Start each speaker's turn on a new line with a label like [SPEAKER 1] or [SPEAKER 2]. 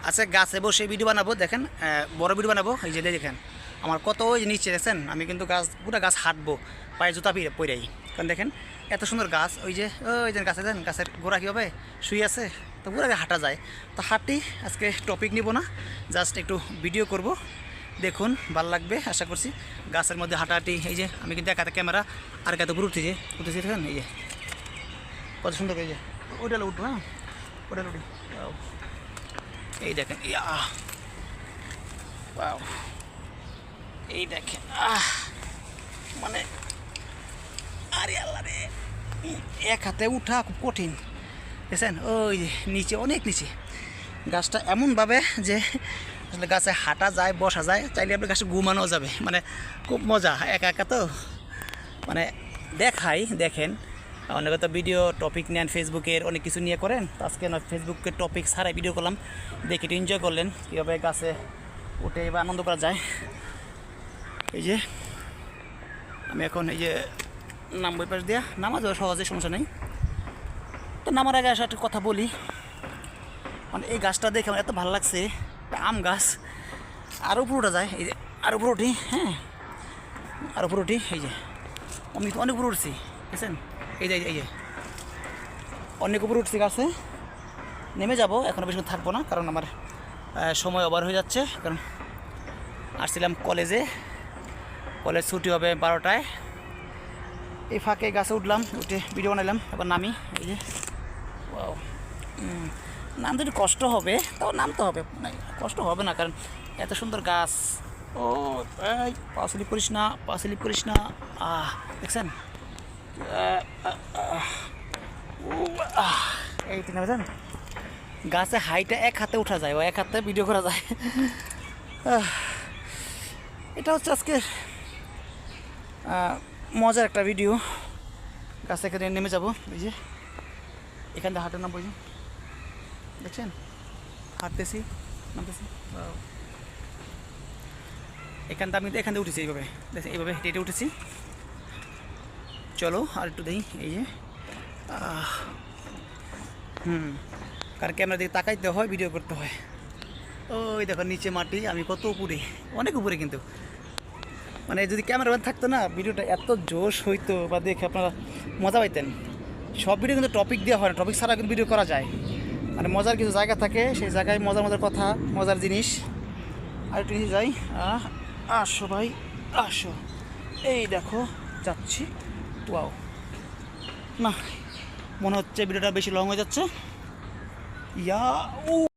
[SPEAKER 1] আচ্ছা গাছে বসে ভিডিও বানাবো, দেখেন বড় ভিডিও বানাবো। এই যে দেখেন আমার কত ওই নিচে দেখছেন, আমি কিন্তু গাছ পুরো গাছ হাঁটবো পায়ে জুতা পরেই, কারণ দেখেন এত সুন্দর গাছ। ওই যে গাছে দেন, গাছের গোড়া কীভাবে শুয়ে আছে, তো পুরো হাঁটা যায়। তো হাঁটি, আজকে টপিক নিব না, জাস্ট একটু ভিডিও করব, দেখুন ভালো লাগবে আশা করছি। গাছের মধ্যে হাঁটাহাঁটি, এই যে আমি কিন্তু একাতে ক্যামেরা আর একাতে উপরে উঠেছি দেখেন, এই যে কত সুন্দর। এই যে ওইটা উঠবো, হ্যাঁ ওইটা উঠি। এই দেখেন এই দেখেন মানে আরে আল্লাহ রে, এক হাতে উঠা খুব কঠিন বুঝছেন। ওই যে নিচে অনেক নিচে, গাছটা এমনভাবে যে আসলে গাছে হাঁটা যায়, বসা যায়, চাইলে আপনি গাছে ঘুমানো যাবে, মানে খুব মজা। একা একা তো মানে দেখাই, দেখেন অনেক তো ভিডিও টপিক নেন ফেসবুকের, অনেক কিছু নিয়ে করেন। তো আজকে না ফেসবুকের টপিক ছাড়াই ভিডিও করলাম, দেখে একটু এনজয় করলেন কীভাবে গাছে উঠে বা আনন্দ করা যায়। এই যে আমি এখন এই যে নামবই পাশ দিয়া, নামা যাওয়া সহজে, সমস্যা নেই। তো নামার আগে আসা একটা কথা বলি, মানে এই গাছটা দেখে আমার এত ভালো লাগছে, আম গাছ। আরও উপরে উঠা যায়, এই যে আর উপরে উঠি, হ্যাঁ আর উপরে উঠি। এই যে আমি তো অনেক উপরে উঠছি বুঝছেন, এই যে অনেক উপরে উঠছি গাছে। নেমে যাব, এখন বেশি থাকবো না, কারণ আমার সময় ওভার হয়ে যাচ্ছে। কারণ আসছিলাম কলেজে, কলেজ ছুটি হবে 12টায়। এই ফাঁকে গাছে উঠলাম, উঠে ভিডিও বানালাম, এবার নামি। এই যে নামতে একটু কষ্ট হবে, তাও নামতে হবে, কষ্ট হবে না, কারণ এত সুন্দর গাছ। ও এই পাশালি করিস না, পাশালি করিস না। দেখছেন এই তিন বুঝলেন, গাছে হাইটা এক হাতে উঠা যায়, ও এক হাতে ভিডিও করা যায়। এটা হচ্ছে আজকে মজার একটা ভিডিও। গাছ এখানে নেমে যাবো, এই যে এখান থেকে হাঁটে নামবো, দেখছেন হাঁটতেছি নামতেছি। এখানটা আমি এখান থেকে উঠেছি, এইভাবে দেখছি, এইভাবে হেঁটে উঠেছি। চলো আর একটু দেখি। এই যে কারণ ক্যামেরা দিকে তাকাইতে হয়, ভিডিও করতে হয়। ওই দেখো নিচে মাটি, আমি কত উপরে, অনেক উপরে, কিন্তু মানে যদি ক্যামেরাম্যান থাকতো না, ভিডিওটা এত জোশ হইতো বা দেখে আপনারা মজা পাইতেন। সব ভিডিও কিন্তু টপিক দেওয়া হয় না, টপিক ছাড়া কিন্তু ভিডিও করা যায়। মানে মজার কিছু জায়গা থাকে, সেই জায়গায় মজার মজার কথা, মজার জিনিস। আর একটু নিচে যাই, আসো ভাই আসো, এই দেখো যাচ্ছি। ওয়াও, না মনে হচ্ছে ভিডিওটা বেশি লং হয়ে যাচ্ছে। ইয়া